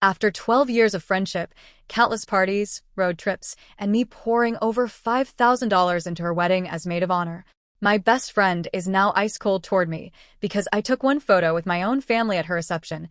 After 12 years of friendship, countless parties, road trips, and me pouring over $5,000 into her wedding as maid of honor, my best friend is now ice cold toward me because I took one photo with my own family at her reception,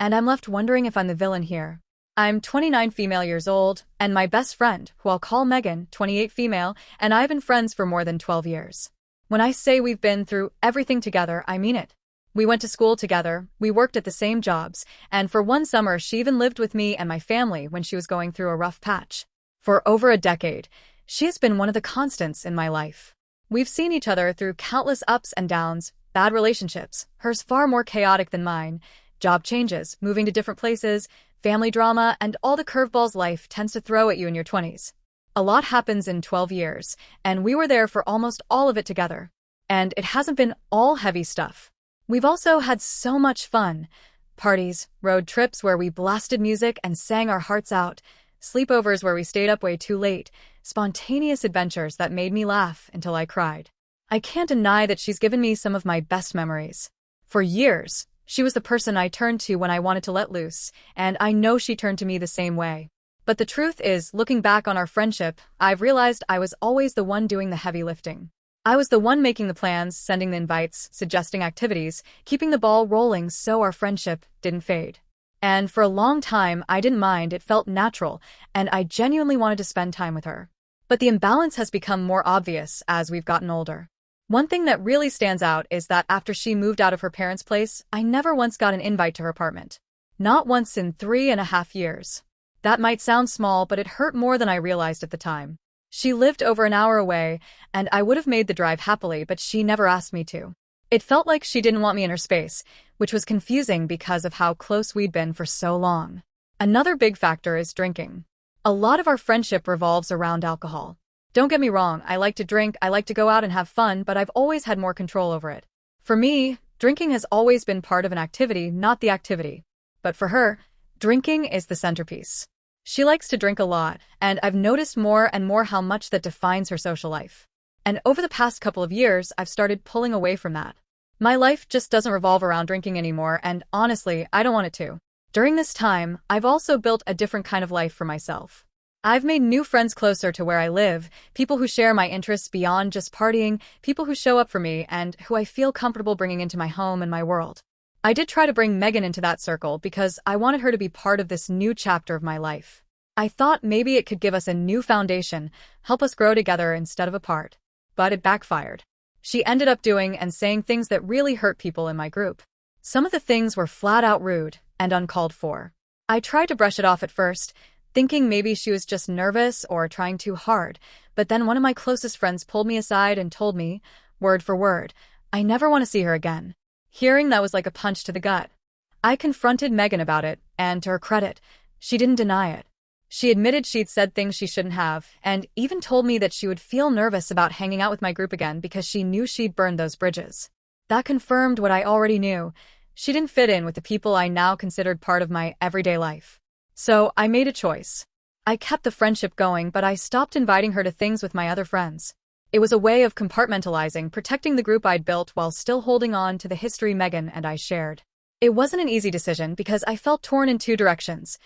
and I'm left wondering if I'm the villain here. I'm 29 female years old, and my best friend, who I'll call Megan, 28 female, and I've been friends for more than 12 years. When I say we've been through everything together, I mean it. We went to school together, we worked at the same jobs, and for one summer she even lived with me and my family when she was going through a rough patch. For over a decade, she has been one of the constants in my life. We've seen each other through countless ups and downs, bad relationships, hers far more chaotic than mine, job changes, moving to different places, family drama, and all the curveballs life tends to throw at you in your 20s. A lot happens in 12 years, and we were there for almost all of it together. And it hasn't been all heavy stuff. We've also had so much fun. Parties, road trips where we blasted music and sang our hearts out, sleepovers where we stayed up way too late, spontaneous adventures that made me laugh until I cried. I can't deny that she's given me some of my best memories. For years, she was the person I turned to when I wanted to let loose, and I know she turned to me the same way. But the truth is, looking back on our friendship, I've realized I was always the one doing the heavy lifting. I was the one making the plans, sending the invites, suggesting activities, keeping the ball rolling so our friendship didn't fade. And for a long time, I didn't mind, it felt natural, and I genuinely wanted to spend time with her. But the imbalance has become more obvious as we've gotten older. One thing that really stands out is that after she moved out of her parents' place, I never once got an invite to her apartment. Not once in 3.5 years. That might sound small, but it hurt more than I realized at the time. She lived over an hour away, and I would have made the drive happily, but she never asked me to. It felt like she didn't want me in her space, which was confusing because of how close we'd been for so long. Another big factor is drinking. A lot of our friendship revolves around alcohol. Don't get me wrong, I like to drink, I like to go out and have fun, but I've always had more control over it. For me, drinking has always been part of an activity, not the activity. But for her, drinking is the centerpiece. She likes to drink a lot, and I've noticed more and more how much that defines her social life. And over the past couple of years, I've started pulling away from that. My life just doesn't revolve around drinking anymore, and honestly, I don't want it to. During this time, I've also built a different kind of life for myself. I've made new friends closer to where I live, people who share my interests beyond just partying, people who show up for me, and who I feel comfortable bringing into my home and my world. I did try to bring Megan into that circle because I wanted her to be part of this new chapter of my life. I thought maybe it could give us a new foundation, help us grow together instead of apart. But it backfired. She ended up doing and saying things that really hurt people in my group. Some of the things were flat out rude and uncalled for. I tried to brush it off at first, thinking maybe she was just nervous or trying too hard, but then one of my closest friends pulled me aside and told me, word for word, I never want to see her again. Hearing that was like a punch to the gut. I confronted Megan about it, and to her credit, she didn't deny it. She admitted she'd said things she shouldn't have, and even told me that she would feel nervous about hanging out with my group again because she knew she'd burned those bridges. That confirmed what I already knew. She didn't fit in with the people I now considered part of my everyday life. So I made a choice. I kept the friendship going, but I stopped inviting her to things with my other friends. It was a way of compartmentalizing, protecting the group I'd built while still holding on to the history Megan and I shared. It wasn't an easy decision because I felt torn in two directions.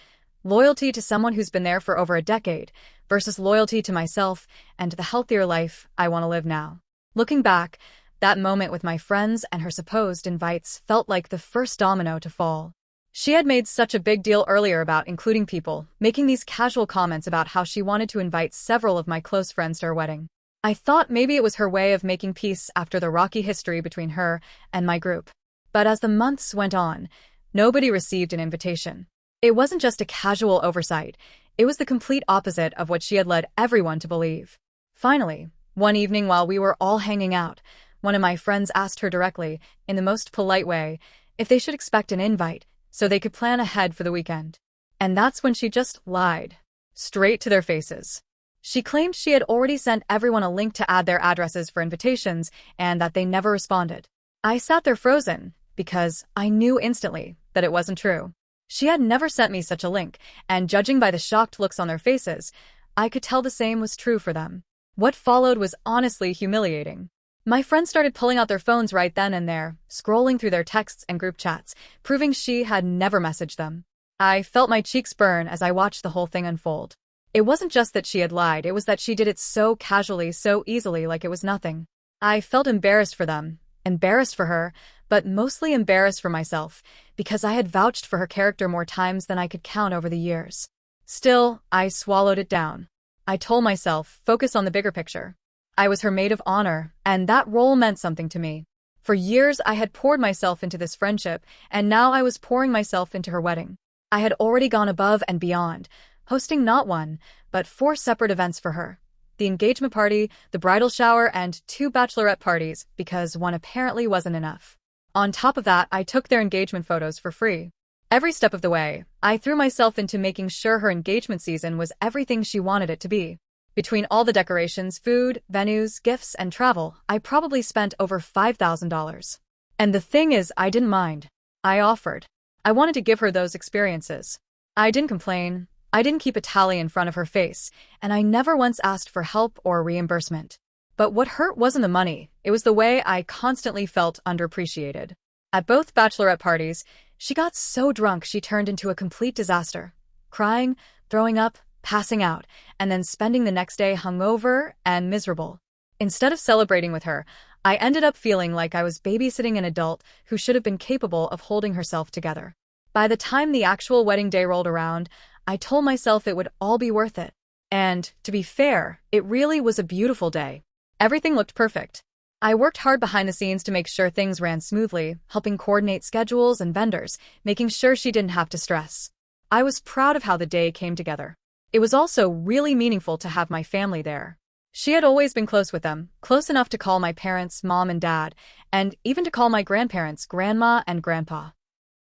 Loyalty to someone who's been there for over a decade versus loyalty to myself and to the healthier life I want to live now. Looking back, that moment with my friends and her supposed invites felt like the first domino to fall. She had made such a big deal earlier about including people, making these casual comments about how she wanted to invite several of my close friends to her wedding. I thought maybe it was her way of making peace after the rocky history between her and my group. But as the months went on, nobody received an invitation. It wasn't just a casual oversight, it was the complete opposite of what she had led everyone to believe. Finally, one evening while we were all hanging out, one of my friends asked her directly, in the most polite way, if they should expect an invite, so they could plan ahead for the weekend. And that's when she just lied. Straight to their faces. She claimed she had already sent everyone a link to add their addresses for invitations and that they never responded. I sat there frozen, because I knew instantly that it wasn't true. She had never sent me such a link, and judging by the shocked looks on their faces, I could tell the same was true for them. What followed was honestly humiliating. My friends started pulling out their phones right then and there, scrolling through their texts and group chats, proving she had never messaged them. I felt my cheeks burn as I watched the whole thing unfold. It wasn't just that she had lied, it was that she did it so casually, so easily, like it was nothing. I felt embarrassed for them, embarrassed for her, but mostly embarrassed for myself, because I had vouched for her character more times than I could count over the years. Still, I swallowed it down. I told myself, focus on the bigger picture. I was her maid of honor, and that role meant something to me. For years, I had poured myself into this friendship, and now I was pouring myself into her wedding. I had already gone above and beyond, hosting not one, but 4 separate events for her. The engagement party, the bridal shower, and 2 bachelorette parties, because one apparently wasn't enough. On top of that, I took their engagement photos for free. Every step of the way, I threw myself into making sure her engagement season was everything she wanted it to be. Between all the decorations, food, venues, gifts, and travel, I probably spent over $5,000. And the thing is, I didn't mind. I offered. I wanted to give her those experiences. I didn't complain. I didn't keep a tally in front of her face, and I never once asked for help or reimbursement. But what hurt wasn't the money, it was the way I constantly felt underappreciated. At both bachelorette parties, she got so drunk she turned into a complete disaster. Crying, throwing up, passing out, and then spending the next day hungover and miserable. Instead of celebrating with her, I ended up feeling like I was babysitting an adult who should have been capable of holding herself together. By the time the actual wedding day rolled around, I told myself it would all be worth it. And, to be fair, it really was a beautiful day. Everything looked perfect. I worked hard behind the scenes to make sure things ran smoothly, helping coordinate schedules and vendors, making sure she didn't have to stress. I was proud of how the day came together. It was also really meaningful to have my family there. She had always been close with them, close enough to call my parents mom and dad, and even to call my grandparents grandma and grandpa.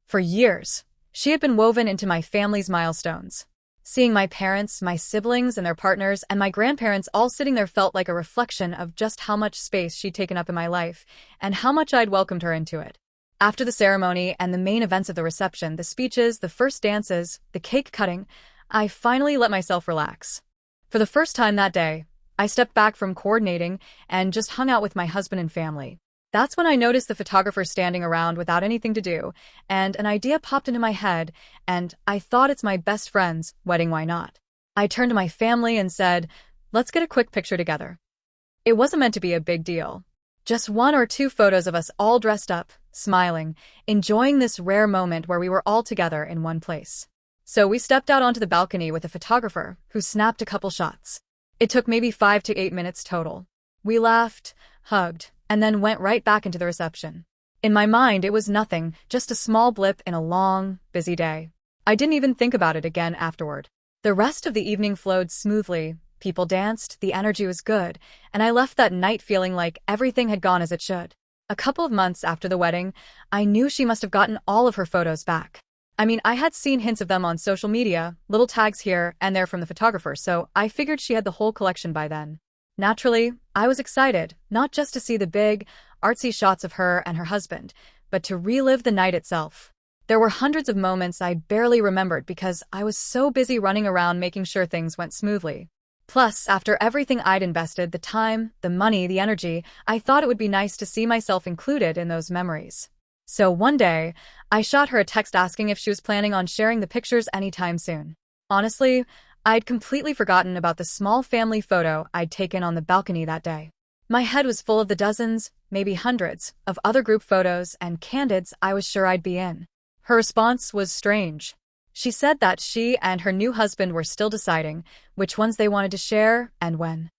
For years, she had been woven into my family's milestones. Seeing my parents, my siblings, and their partners, and my grandparents all sitting there felt like a reflection of just how much space she'd taken up in my life, and how much I'd welcomed her into it. After the ceremony and the main events of the reception, the speeches, the first dances, the cake cutting, I finally let myself relax. For the first time that day, I stepped back from coordinating and just hung out with my husband and family. That's when I noticed the photographer standing around without anything to do, and an idea popped into my head, and I thought, it's my best friend's wedding, why not? I turned to my family and said, let's get a quick picture together. It wasn't meant to be a big deal. Just 1 or 2 photos of us all dressed up, smiling, enjoying this rare moment where we were all together in one place. So we stepped out onto the balcony with a photographer who snapped a couple shots. It took maybe 5 to 8 minutes total. We laughed, hugged, and then went right back into the reception. In my mind, it was nothing, just a small blip in a long, busy day. I didn't even think about it again afterward. The rest of the evening flowed smoothly, people danced, the energy was good, and I left that night feeling like everything had gone as it should. A couple of months after the wedding, I knew she must have gotten all of her photos back. I mean, I had seen hints of them on social media, little tags here and there from the photographer, so I figured she had the whole collection by then. Naturally, I was excited, not just to see the big, artsy shots of her and her husband, but to relive the night itself. There were hundreds of moments I barely remembered because I was so busy running around making sure things went smoothly. Plus, after everything I'd invested, the time, the money, the energy, I thought it would be nice to see myself included in those memories. So one day, I shot her a text asking if she was planning on sharing the pictures anytime soon. Honestly, I'd completely forgotten about the small family photo I'd taken on the balcony that day. My head was full of the dozens, maybe hundreds, of other group photos and candids I was sure I'd be in. Her response was strange. She said that she and her new husband were still deciding which ones they wanted to share and when.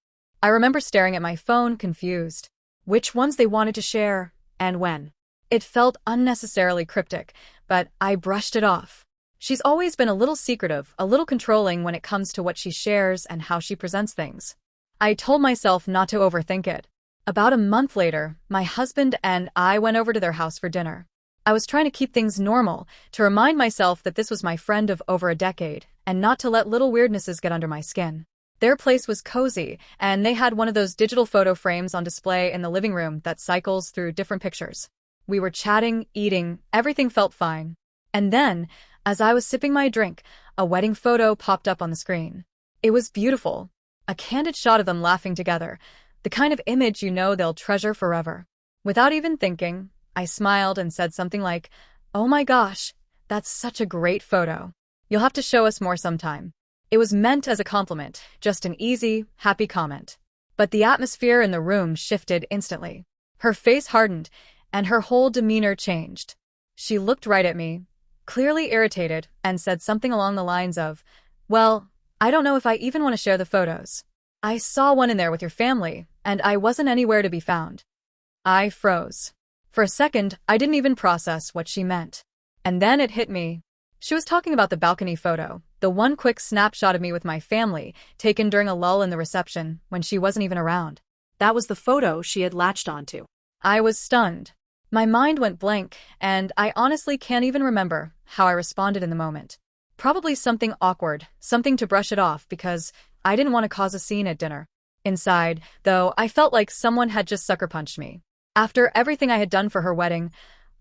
I remember staring at my phone, confused. Which ones they wanted to share and when. It felt unnecessarily cryptic, but I brushed it off. She's always been a little secretive, a little controlling when it comes to what she shares and how she presents things. I told myself not to overthink it. About a month later, my husband and I went over to their house for dinner. I was trying to keep things normal, to remind myself that this was my friend of over a decade, and not to let little weirdnesses get under my skin. Their place was cozy, and they had one of those digital photo frames on display in the living room that cycles through different pictures. We were chatting, eating, everything felt fine. And then, as I was sipping my drink, a wedding photo popped up on the screen. It was beautiful. A candid shot of them laughing together, the kind of image you know they'll treasure forever. Without even thinking, I smiled and said something like, "Oh my gosh, that's such a great photo." You'll have to show us more sometime. It was meant as a compliment, just an easy, happy comment. But the atmosphere in the room shifted instantly. Her face hardened, and her whole demeanor changed. She looked right at me, clearly irritated, and said something along the lines of, "Well, I don't know if I even want to share the photos. I saw one in there with your family, and I wasn't anywhere to be found." I froze. For a second, I didn't even process what she meant. And then it hit me. She was talking about the balcony photo, the one quick snapshot of me with my family, taken during a lull in the reception, when she wasn't even around. That was the photo she had latched onto. I was stunned. My mind went blank, and I honestly can't even remember how I responded in the moment. Probably something awkward, something to brush it off because I didn't want to cause a scene at dinner. Inside, though, I felt like someone had just sucker punched me. After everything I had done for her wedding,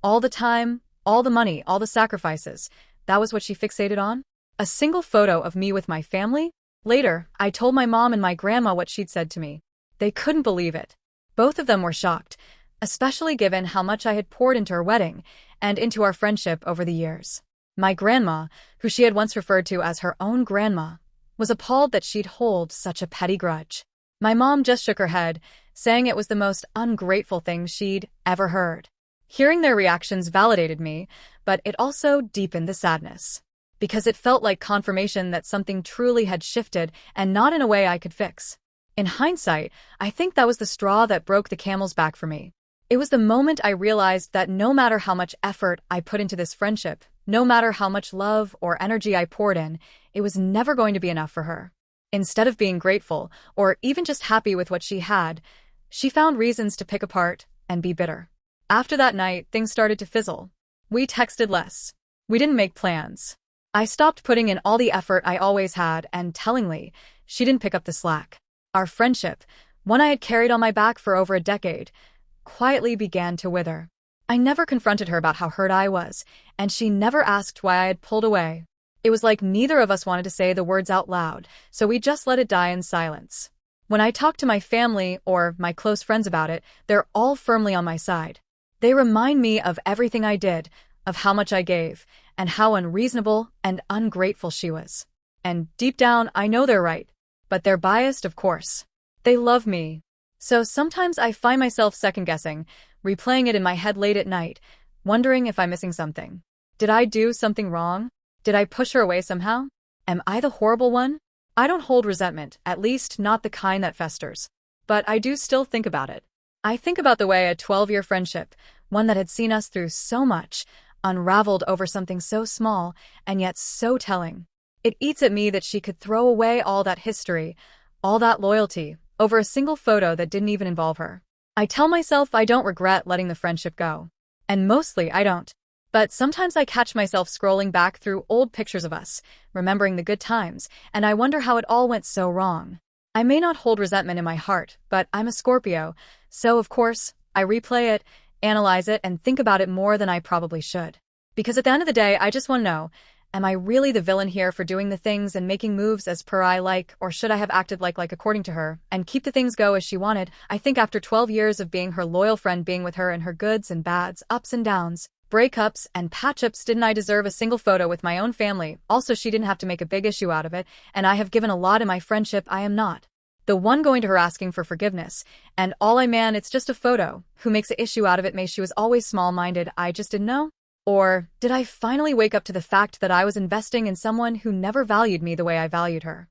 all the time, all the money, all the sacrifices, that was what she fixated on? A single photo of me with my family? Later, I told my mom and my grandma what she'd said to me. They couldn't believe it. Both of them were shocked, especially given how much I had poured into her wedding and into our friendship over the years. My grandma, who she had once referred to as her own grandma, was appalled that she'd hold such a petty grudge. My mom just shook her head, saying it was the most ungrateful thing she'd ever heard. Hearing their reactions validated me, but it also deepened the sadness, because it felt like confirmation that something truly had shifted and not in a way I could fix. In hindsight, I think that was the straw that broke the camel's back for me. It was the moment I realized that no matter how much effort I put into this friendship, no matter how much love or energy I poured in, it was never going to be enough for her. Instead of being grateful, or even just happy with what she had, she found reasons to pick apart and be bitter. After that night, things started to fizzle. We texted less. We didn't make plans. I stopped putting in all the effort I always had, and tellingly, she didn't pick up the slack. Our friendship, one I had carried on my back for over a decade, quietly began to wither. I never confronted her about how hurt I was, and she never asked why I had pulled away. It was like neither of us wanted to say the words out loud, so we just let it die in silence. When I talk to my family or my close friends about it, they're all firmly on my side. They remind me of everything I did, of how much I gave, and how unreasonable and ungrateful she was. And deep down, I know they're right. But they're biased, of course. They love me. So sometimes I find myself second-guessing, replaying it in my head late at night, wondering if I'm missing something. Did I do something wrong? Did I push her away somehow? Am I the horrible one? I don't hold resentment, at least not the kind that festers. But I do still think about it. I think about the way a 12-year friendship, one that had seen us through so much, unraveled over something so small and yet so telling. It eats at me that she could throw away all that history, all that loyalty, over a single photo that didn't even involve her. I tell myself I don't regret letting the friendship go. And mostly I don't. But sometimes I catch myself scrolling back through old pictures of us, remembering the good times, and I wonder how it all went so wrong. I may not hold resentment in my heart, but I'm a Scorpio, so of course, I replay it, analyze it, and think about it more than I probably should. Because at the end of the day, I just want to know, am I really the villain here for doing the things and making moves as per I like, or should I have acted like according to her, and keep the things go as she wanted? I think after 12 years of being her loyal friend, being with her in her goods and bads, ups and downs, breakups and patch-ups, didn't I deserve a single photo with my own family? Also, she didn't have to make a big issue out of it, and I have given a lot in my friendship. I am not the one going to her asking for forgiveness, and all I man, it's just a photo. Who makes an issue out of it? May she was always small-minded, I just didn't know? Or did I finally wake up to the fact that I was investing in someone who never valued me the way I valued her?